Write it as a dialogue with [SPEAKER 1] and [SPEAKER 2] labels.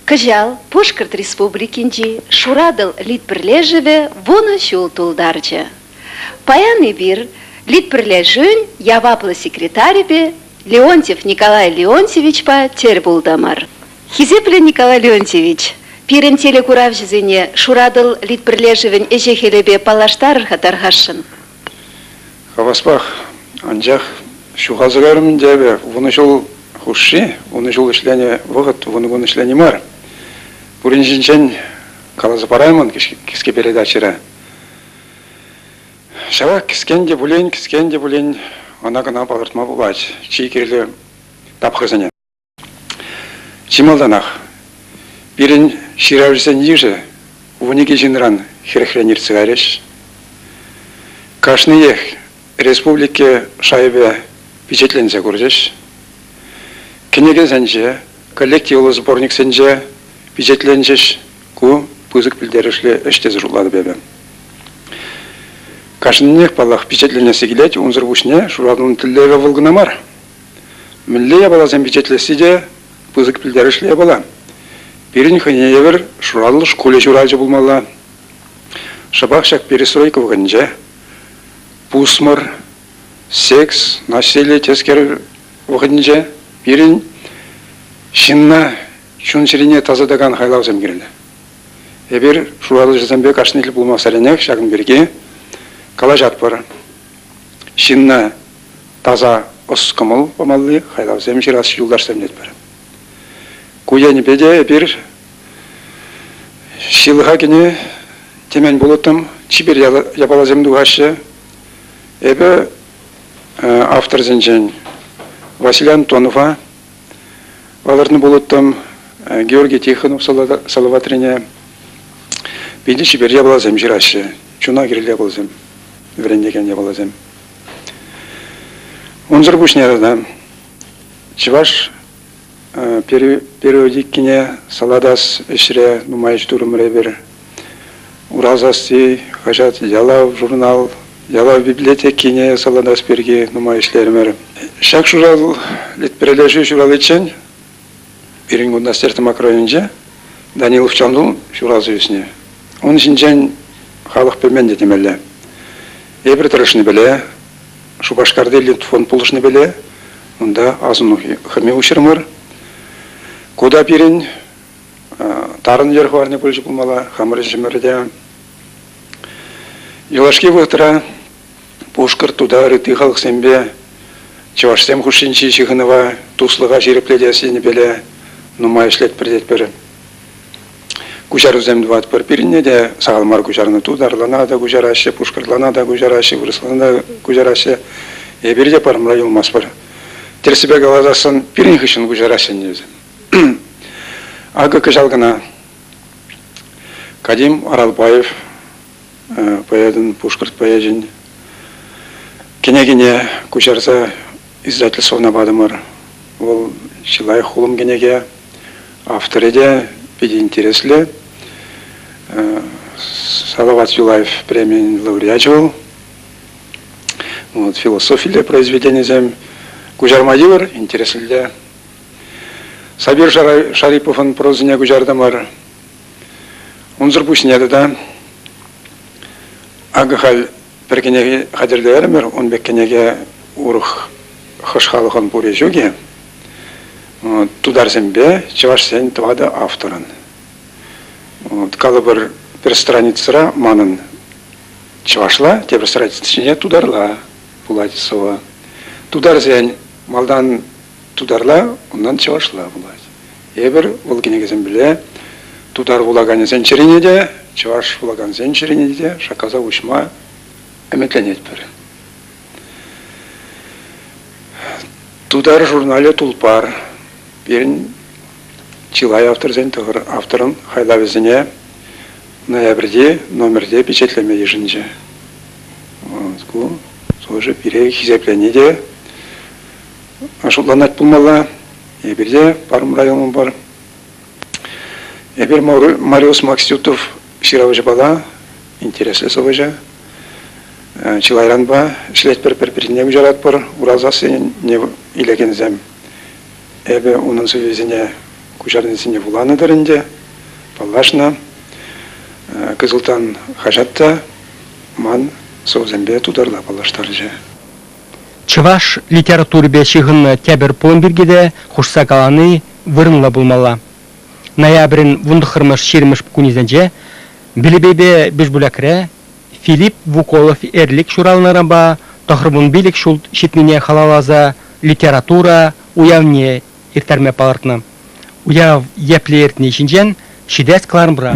[SPEAKER 1] Кажал, Пушкарт республикинчи, Шурадыл Литпірлежеве, вона шул тулдарча. Паяны бир, Литпірлежün, яваплы секретаребе, Леонтьев Николай Леонтьевич па тер булдамар. Хизепле Николай Леонтьевич, пирен телекурав жізіне Шурадыл Литпірлежевен эжехелебе палаштар хатархашын.
[SPEAKER 2] Хаваспах, анжах, шухазыгарым дебе, вона шул хуши, вона шул ишләне вағыт, вона ишләне мар. Буринжинчен калазы параймын киске передачыра. Шава кискенде булен, она гана палыртма булач, чий кирле тапхызыне. Чималданах, бирин ширавжisen ниже, вуниге жинран херхренир цигареш. Кашныех республике шайбе впечатленсе куржеш. Кенеге сенже, коллективлы сборник сенже, впечатленсеш ку пызык билдерешле эштез жулады бебе. Кашыннех палах впечатленсе келет, унзыр бушне шурадын тиллеве волгынамар. Милле балазен впечатлесі де пызык билдерешле бала. Бирин ханеевер шурадыл школе журалжы булмала. Шабахшак перестройка вғынже, пусмыр, секс, насилие тескер вғынже, бирин шинна чунширине тазадаган хайлаузем кириле. Эбир шурадыл жызамбе кашнилі булмасаренек шагын берге, кала жатпыр. Шинна таза оскымыл помалли хайлаузем жирас юлдаштем нетпір. Куяни беде эбир шилыға кене темен болытым, чибир ябалазем дуғашы, эбі автор зенжен Василий Антонова, валарны болыттым Георгий Тихонов салаватрине, бейді чибир ябалазем жирашы, чуна кирил ябалазем, верендеген ябалазем. Онзыр бушнерда, чываш периодиккине саладас ишре нумайыш турымыре бер, Уразасы, хажат ялав журнал, ялав библиотекине саладас берге нумайышлермер. Шак шурал литпірелеші шурал ичен, бірін гундастертім акрайынже, Данилов чанду шурал зүйісіне. Он жинжен халық пермен детемелі. Ебір тұрышыны біле, шубашкарды литфон пулышыны біле, онда азын хырме ұшырмыр. Куда бірін тарын ерхуарны пөлжі бұлмала, хамыр жымырды. Елашки вғытыра, Пушкарт туда рыты халық сенбе, Чавашсем хушинчи шығыныва, туслыға жерепледесіне беле, нумай ішлет бірдет бірі. Кушар үземді ват бір біріне де, сағалмар кушарны тударлана да кушарашы, Пушкартлана да кушарашы, вырыслана да кушарашы, бірде парымра елмас бір. Терсібе қалазасын бірін хышын кушарасын незі. Ага кыжалгана Кадим Аралбаев, поэдін, Пушкарт поэдін, кенегене кушарса издательствовна бадымыр. Ол Шилай хулым кенеге, авторы де беде интереслі. Салават Юлаев премиен лауреат был. Философия произведения зем кушармадивыр, интереслі. Сабир Шариповын прозыне кужардамар. Онзыр бушнеді да. Ағығал бір кенеге қадырды әрімір, он бек кенеге ұрық қышқалығын бұре жүге. Тудар зембе, чаваш сен твады авторын. Калы бір страницыра манын чавашла, те бір страницыне тударла Пуладисова. Тудар зен малдан тударла, ондан чавашла булать. Ебір ол кенегезен біле, тудар булаган зен черенеде, чаваш булаган зен черенеде, шаказа ушма әметленет бір. Тудар журнале Тулпар, берін Чилай автор зен тұғыр авторын хайлавезіне ноябрде, номерде печатлеме ежінже. Тоже бере хизепленеде, ашуланат булмала, ебірде парым районым бар. Ебір Мариус Максютов ширавыжы бала, интереслі совыжы. Чилайран ба, шлет бір-біріне үжарат бар, уразасы не илеген зем. Ебі оның сөзіне кучарнесине вуланыдырынде, палашна, Кызылтан хажатта, ман соузембе тударла палаштаржы.
[SPEAKER 3] Чываш литературбе чыгын тәбір пон биргеде хушсакаланы вырынла булмала. Ноябрин вундыхырмыш шермыш кунизенже, билебебе бежбулякре, Филипп Вуколов эрлик шуралнараба, тохрбун билик шул шитмине халалаза литература уявне иртерме палартна. Уяв еплеертне шинжен, шидес клармбра.